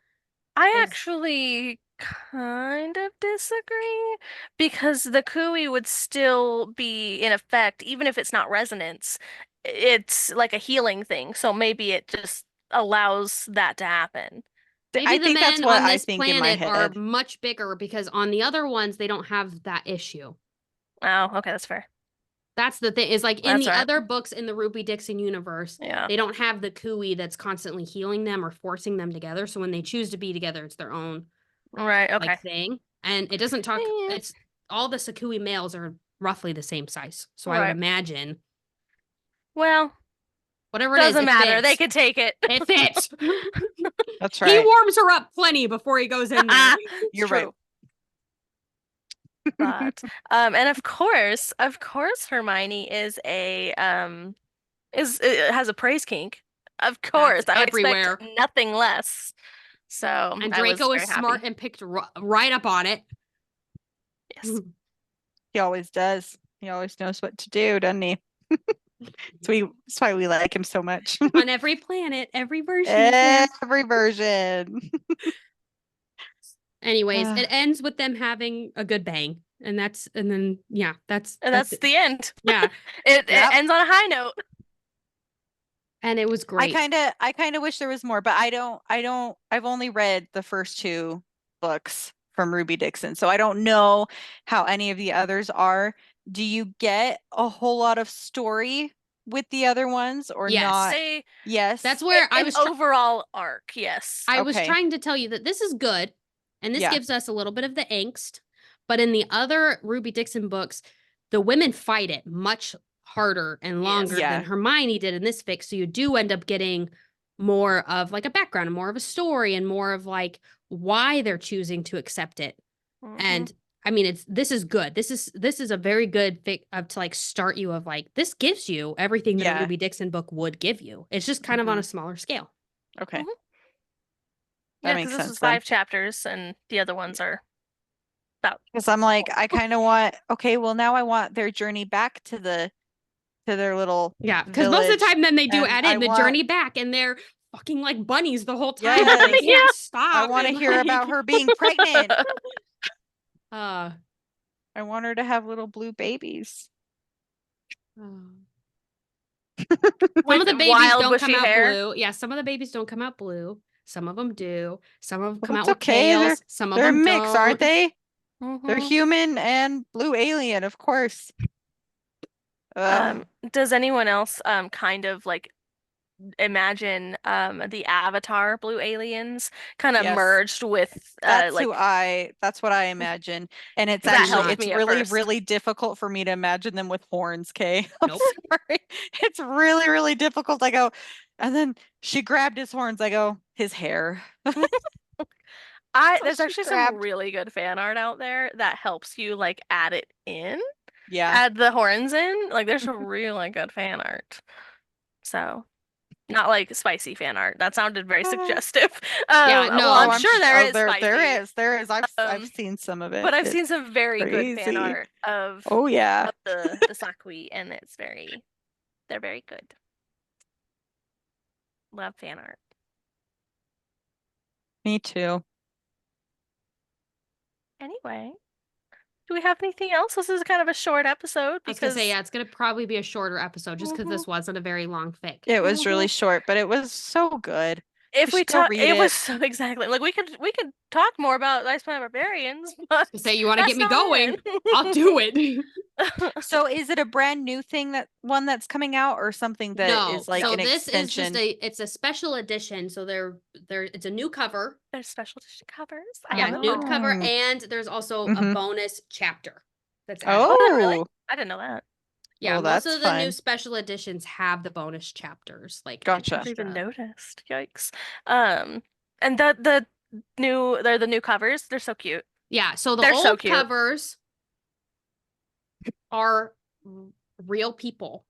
I is- actually kind of disagree because the Kui would still be in effect, even if it's not resonance. It's like a healing thing, so maybe it just allows that to happen. maybe I the think that's men what on I this think in my planet are head. much bigger because on the other ones they don't have that issue. Oh, okay, that's fair. That's the thing is like in That's the right. other books in the Ruby Dixon universe, Yeah. they don't have the Kui that's constantly healing them or forcing them together. So when they choose to be together, it's their own Right, okay. like thing. And it doesn't talk Yeah. it's all the Sakui males are roughly the same size. So I would Right. imagine Well, whatever it is, doesn't it matter. fits. They could take it. It fits. That's He right. warms her up plenty before he goes in there. You're right. But and of course Hermione is a has a praise kink. Of course, I would everywhere. expect nothing less. So And I was Draco is very smart happy. and picked right up on it. Yes. He always does. He always knows what to do, doesn't he? That's why we like him so much. On every planet, every version of him. Every version. Anyways, it ends with them having a good bang. And that's the end. Yeah. It Yep. ends on a high note. And it was great. I kind of wish there was more, but I've only read the first 2 books from Ruby Dixon, so I don't know how any of the others are. Do you get a whole lot of story with the other ones or Yes. not? Yes. That's where I was overall arc, yes. I was Okay. trying to tell you that this is good, and this Yeah. gives us a little bit of the angst. But in the other Ruby Dixon books, the women fight it much harder and longer Yeah. than Hermione did in this fic. So you do end up getting more of like a background and more of a story and more of like why they're choosing to accept it. Mhm. And I mean, this is good. This is a very good fic to like start you of like this gives you everything that a Yeah. Ruby Dixon book would give you. It's just kind of on a smaller scale. Okay. Mhm. That Yeah, makes because this sense is then. 5 chapters and the other ones are about. Because I'm like, I kind of want, okay, well now I want their journey back to their little Yeah, because most of the village, time then they do and add I in the want- journey back and they're fucking like bunnies the whole time. Yes. And they Yeah. can't stop. I want to and, hear like, about her being pregnant. Uh, I want her to have little blue babies. some With of the babies wild, don't come bushy out hair. blue. Yeah, some of the babies don't come out blue. Some of them do. Some of them come Well, out that's with okay. tails. Some of They're them mixed, aren't don't. they? They're Mhm. human and blue alien, of course. Does anyone else kind of like imagine the Avatar blue aliens kind of Yes. merged with That's like that's what I imagine. And it's That actually helped it's me at really, first. really difficult for me to imagine them with horns, Kay. I'm Nope. sorry. It's really, really difficult. I go, and then she grabbed his horns. I go, his hair. there's she actually some grabbed. really good fan art out there that helps you like add it in, Yeah. add the horns in. Like there's a really good fan art. So not like spicy fan art. That sounded very suggestive. Yeah, Well, no, I'm sure there is there spicy, there is. I've seen some of it. but I've It's seen some very good fan crazy. art of Oh yeah. the Sakui, and they're very good. Love fan art. Me too. Anyway, do we have anything else? This is kind of a short episode I was gonna because say, yeah, it's gonna probably be a shorter episode just because this wasn't a very long fic. It was really short, but it was so good. if we should go talk, read it was it. so exactly like we could talk more about Ice Planet Barbarians, but To say you want to get that's me not going, it. I'll do it. So is it a brand new thing that's coming out or something that is like so an this extension? it's a special edition. So it's a new cover. There's special edition covers. Yeah, new cover, Oh. and there's also a Mhm. bonus chapter. That's added. Oh, really? Oh, I didn't know that. Yeah, well, most that's of the new fun. special editions have the bonus chapters. Like Gotcha. Never even extra. noticed. Yikes. And they're the new covers. They're so cute. Yeah, so the They're so old cute. covers are real people,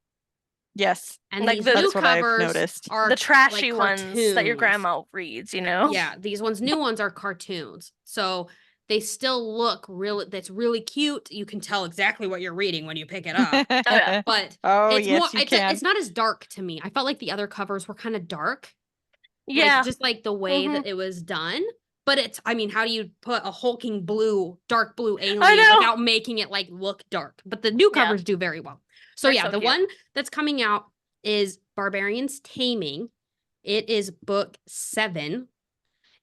Yes, and Like these the- new that's what I've covers noticed. are The trashy like ones that your cartoons. grandma reads, you know? Yeah, these new ones are cartoons. So they still look that's really cute. You can tell exactly what you're reading when you pick it up. yeah. But Oh, it's yes, more you can. it's not as dark to me. I felt like the other covers were kind of dark. Yeah. Like, just like the way that it was done. But it's, I mean, how do you put a hulking dark blue alien without making it like look dark? But the new covers do very well. So They're yeah, so the cute. one that's coming out is Barbarian's Taming. It is book 7.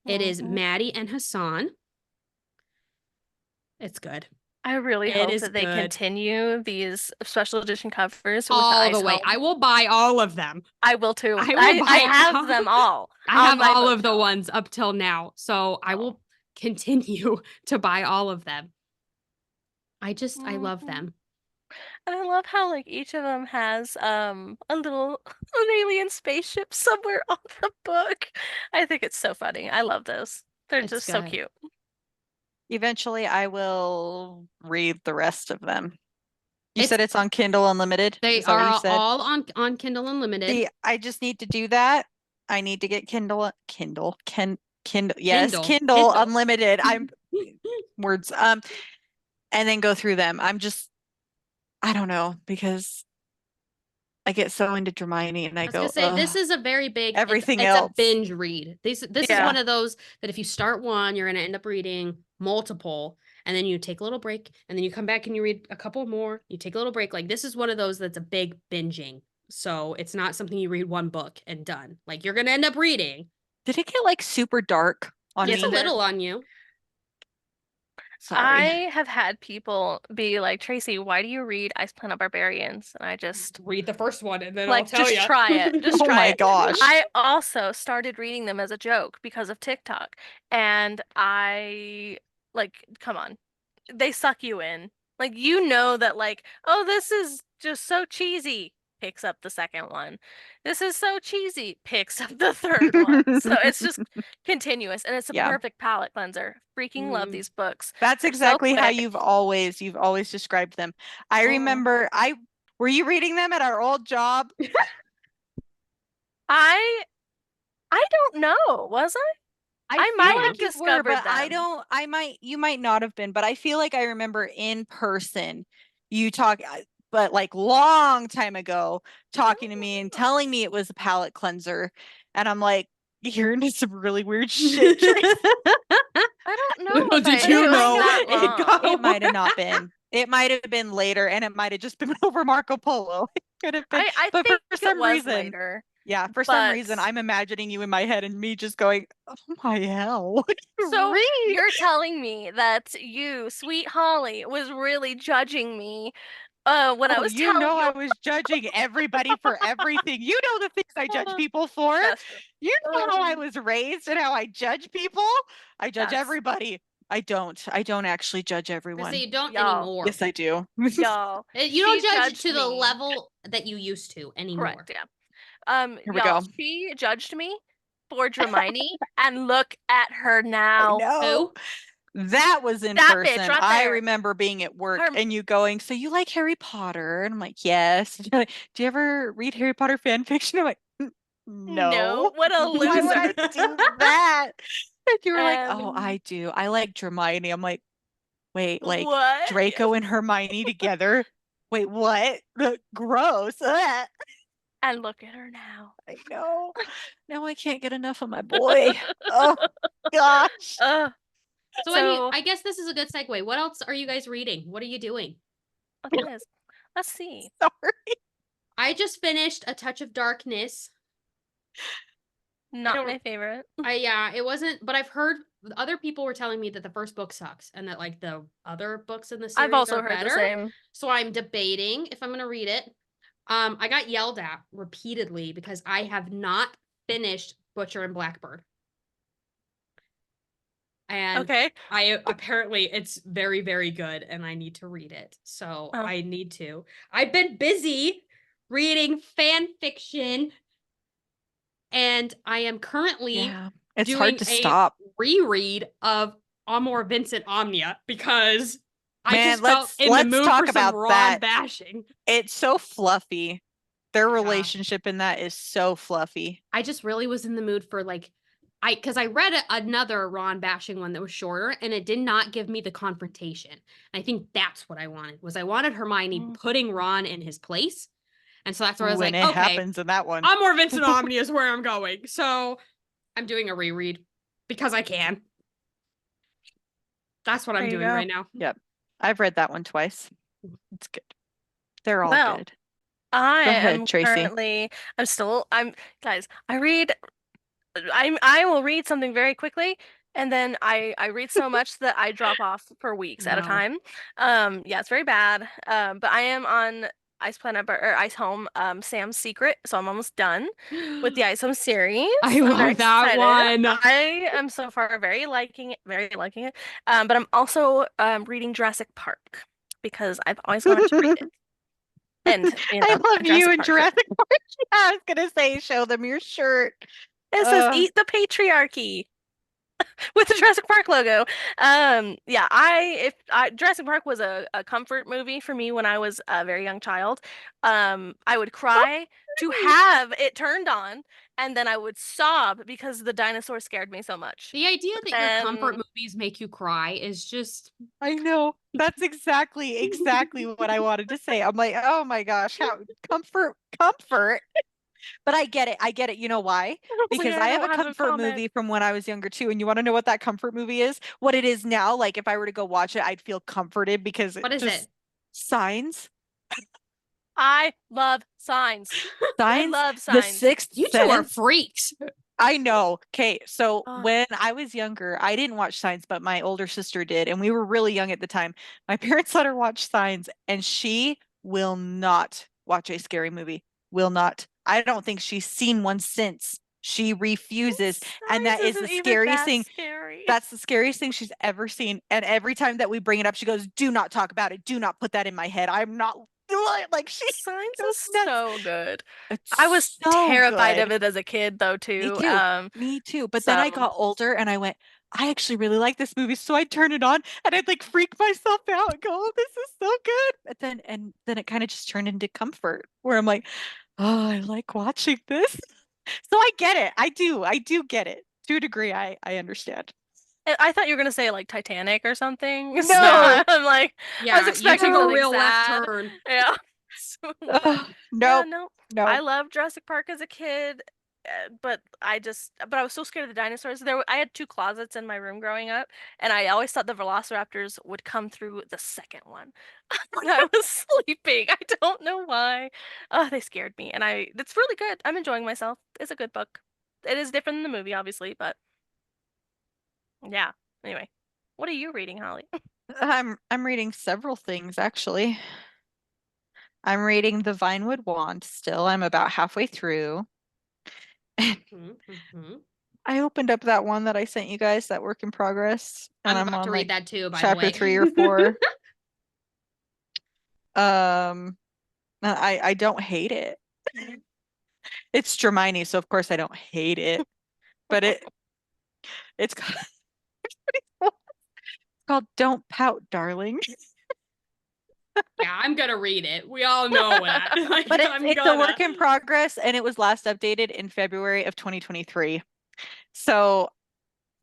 It is Maddie and Hassan. It's good. I really It hope is that they good. continue these special edition covers with all the the way. home. I will buy all of them. I will too. I will I buy have them all. I have on my all of the bookshelf. ones up till now. So I will continue to buy all of them. I love them. And I love how like each of them has an alien spaceship somewhere on the book. I think it's so funny. I love those. They're It's just so good. cute. Eventually, I will read the rest of them. You said it's on Kindle Unlimited? They Is that what you are said? all on Kindle Unlimited. See, I just need to do that. I need to get Kindle Kindle. Unlimited. I'm words. And then go through them. I don't know, because I get so into Hermione and I was go, gonna say, this is a very big, everything it's else. a binge read. This is Yeah. one of those that if you start one, you're gonna end up reading multiple, and then you take a little break, and then you come back and you read a couple more. You take a little break. Like, this is one of those that's a big binging. So it's not something you read one book and done. Like, you're gonna end up reading. Did it get like super dark on me? It's a little on you. Sorry. I have had people be like, Tracy, why do you read Ice Planet Barbarians? And I just read the first one and then like, I'll tell you. just try it. Just Oh try my it. gosh. I also started reading them as a joke because of TikTok. And I like, come on. They suck you in. Like, you know that like, oh, this is just so cheesy. Picks up the second one. This is so cheesy. Picks up the third one. So it's just continuous, and it's a perfect palate cleanser. Freaking love these books. That's exactly how quick. you've always described them. I remember were you reading them at our old job? I don't know. Was I? I might have discovered them. You might not have been, but I feel like I remember in person you talk, but like long time ago, talking to me and telling me it was a palate cleanser. And I'm like, you're into some really weird shit. I don't know. Little did you know it might have not been. It might have been later, and it might have just been over Marco Polo. It could have been. I but think for some reason, later. Yeah, for some reason, I'm imagining you in my head and me just going, oh my hell. So you're telling me that you, sweet Holly, was really judging me when I was telling you. I was judging everybody for everything. You know the things I judge people for. You know how I was raised and how I judge people. I judge everybody. I don't actually judge everyone. So you don't anymore. Yes, I do. Y'all. You don't judge to the level that you used to anymore. Correct, yeah. Here we go. She judged me for Hermione, and look at her now. No. That was in that person. Bitch right I there. remember being at work and you going, so you like Harry Potter? And I'm like, yes. Do you ever read Harry Potter fan fiction? I'm like, no. What a loser. Why would I do that? And you were like, oh, I do. I like Hermione. I'm like, wait, like what? Draco and Hermione together? Wait, what? Gross. And look at her now. I know. Now I can't get enough of my boy. Oh, gosh. So I mean, I guess this is a good segue. What else are you guys reading? What are you doing? Okay, let's see. Sorry. I just finished A Touch of Darkness. Not my favorite. It wasn't, but I've heard other people were telling me that the first book sucks and that like the other books in the series I've also are heard better. the same. So I'm debating if I'm going to read it. I got yelled at repeatedly because I have not finished Butcher and Blackbird. And apparently it's very, very good and I need to read it. So I need to. I've been busy reading fan fiction and I am currently it's doing hard to stop. Reread of Amor Vincent Omnia because I just let's felt in the mood talk for about some raw that. bashing. It's so fluffy. Their relationship in that is so fluffy. I just really was in the mood for like because I read another Ron bashing one that was shorter, and it did not give me the confrontation. And I think that's what I wanted. I wanted Hermione putting Ron in his place, and so that's where I was When like, it okay, happens in that one. I'm more Vincent Omni is where I'm going. So I'm doing a reread because I can. That's what I'm doing right now. Yep, I've read that one twice. It's good. They're all Well, good. I Go ahead, am Tracy. currently, guys, I will read something very quickly, and then I read so much that I drop off for weeks at a No. time. Yeah, it's very bad. But I am on Ice Planet or Ice Home, Sam's Secret, so I'm almost done with the Ice Home series. I I'm very love that excited. one. I am so far very liking it. But I'm also reading Jurassic Park because I've always wanted to read it. And I love you in Park. Jurassic Park. I was gonna say, show them your shirt. It says "Eat the Patriarchy" with the Jurassic Park logo. Yeah, Jurassic Park was a comfort movie for me when I was a very young child. I would cry to have it turned on, and then I would sob because the dinosaur scared me so much. The idea that your comfort movies make you cry is just... I know. That's exactly what I wanted to say. I'm like, oh my gosh, how comfort. But I get it. You know why? Because I have a comfort movie from when I was younger too. And you want to know what that comfort movie is? What it is now? Like if I were to go watch it, I'd feel comforted because What is it? Signs. I love Signs. I love The Signs. Sixth You two Sense. are freaks. I know. Okay, so when I was younger, I didn't watch Signs, but my older sister did, and we were really young at the time. My parents let her watch Signs, and she will not watch a scary movie. Will not. I don't think she's seen one since. She refuses, and that is the scariest thing. That's the scariest thing she's ever seen. And every time that we bring it up, she goes, "Do not talk about it. Do not put that in my head. I'm not." Like Signs is so good. It's I was so terrified good. of it as a kid though too. Me too. But then I got older and I went, I actually really like this movie. So I'd turn it on and I'd like freak myself out and go, oh, this is so good. But then it kind of just turned into comfort where I'm like, oh, I like watching this. So I get it. I do get it. To a degree, I understand. I thought you were gonna say like Titanic or something. No. So I'm like, yeah, I was expecting a something real sad. left turn. Yeah. No. I loved Jurassic Park as a kid, but I was so scared of the dinosaurs. I had 2 closets in my room growing up, and I always thought the velociraptors would come through the second one when I was sleeping. I don't know why. Oh, they scared me, and it's really good. I'm enjoying myself. It's a good book. It is different than the movie, obviously, but yeah. Anyway, what are you reading, Holly? I'm reading several things actually. I'm reading The Vinewood Wand still. I'm about halfway through. I opened up that one that I sent you guys, that work in progress. And I'm about to read that too, by chapter the way. 3 or 4. I don't hate it. It's Hermione, so of course I don't hate it. But it's called Don't Pout, Darling. Yeah, I'm gonna read it. We all know that. Like, but it's a work in progress, and it was last updated in February of 2023. So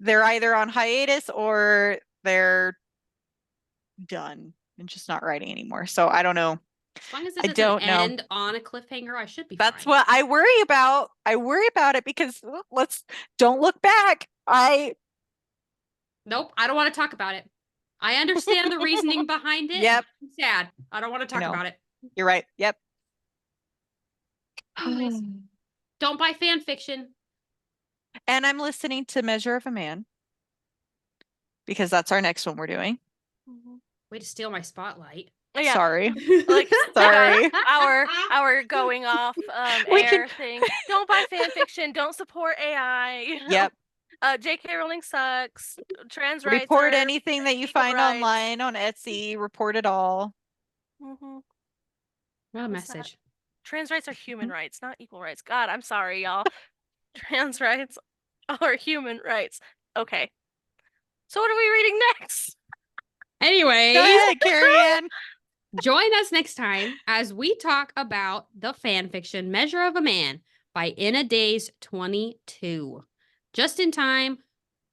they're either on hiatus or they're done and just not writing anymore. So I don't know. As long as it doesn't end on a cliffhanger, I should be That's fine. what I worry about. I worry about it because don't look back. Nope, I don't want to talk about it. I understand the reasoning behind it. Yep. I'm sad. I don't want to talk about it. You're right. Yep. Anyways, don't buy fan fiction. And I'm listening to Measure of a Man because that's our next one we're doing. Way to steal my spotlight. Yeah. Sorry. Like sorry. our going off air thing. Don't buy fan fiction. Don't support AI. You know? Yep. J.K. Rowling sucks. Trans rights. Report anything that you find online on Etsy. Report it all. What a message. Trans rights are human rights, not equal rights. God, I'm sorry, y'all. Trans rights are human rights. Okay. So what are we reading next? Anyway, go ahead, Carrie-Ann. Join us next time as we talk about the fan fiction Measure of a Man by In a Days 22. just in time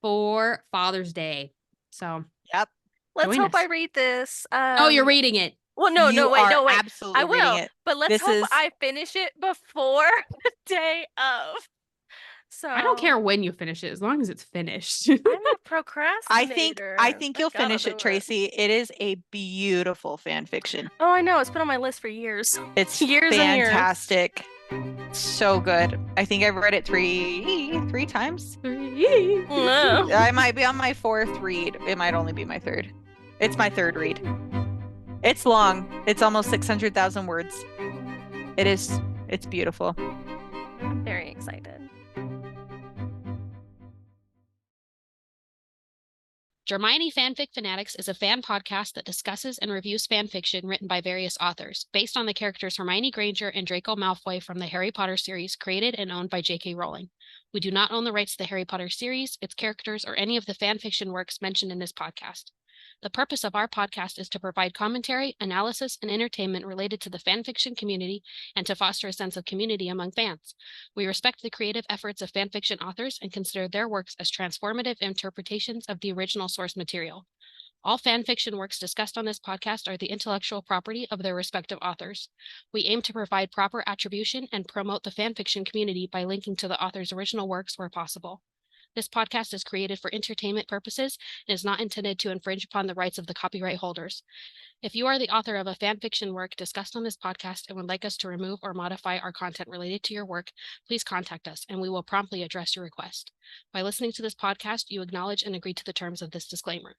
for Father's Day. So, Yep. Let's join hope us. I read this. Oh, you're reading it. Well, no, You wait, are no, wait. absolutely I reading will, it. but let's This hope is- I finish it before the day of. So I don't care when you finish it, as long as it's finished. I'm a procrastinator. I think you'll gotta finish do it, Tracy. It is a beautiful fan fiction. Oh, I know. It's been on my list for years. It's Years and years. fantastic. So good. I think I've read it three times. No. I might be on my fourth read. It might only be my third. It's my third read. It's long. It's almost 600,000 words. It's beautiful. I'm very excited. Hermione Fanfic Fanatics is a fan podcast that discusses and reviews fan fiction written by various authors, based on the characters Hermione Granger and Draco Malfoy from the Harry Potter series, created and owned by J.K. Rowling. We do not own the rights to the Harry Potter series, its characters, or any of the fan fiction works mentioned in this podcast. The purpose of our podcast is to provide commentary, analysis, and entertainment related to the fanfiction community and to foster a sense of community among fans. We respect the creative efforts of fanfiction authors and consider their works as transformative interpretations of the original source material. All fanfiction works discussed on this podcast are the intellectual property of their respective authors. We aim to provide proper attribution and promote the fanfiction community by linking to the author's original works where possible. This podcast is created for entertainment purposes and is not intended to infringe upon the rights of the copyright holders. If you are the author of a fanfiction work discussed on this podcast and would like us to remove or modify our content related to your work, please contact us and we will promptly address your request. By listening to this podcast, you acknowledge and agree to the terms of this disclaimer.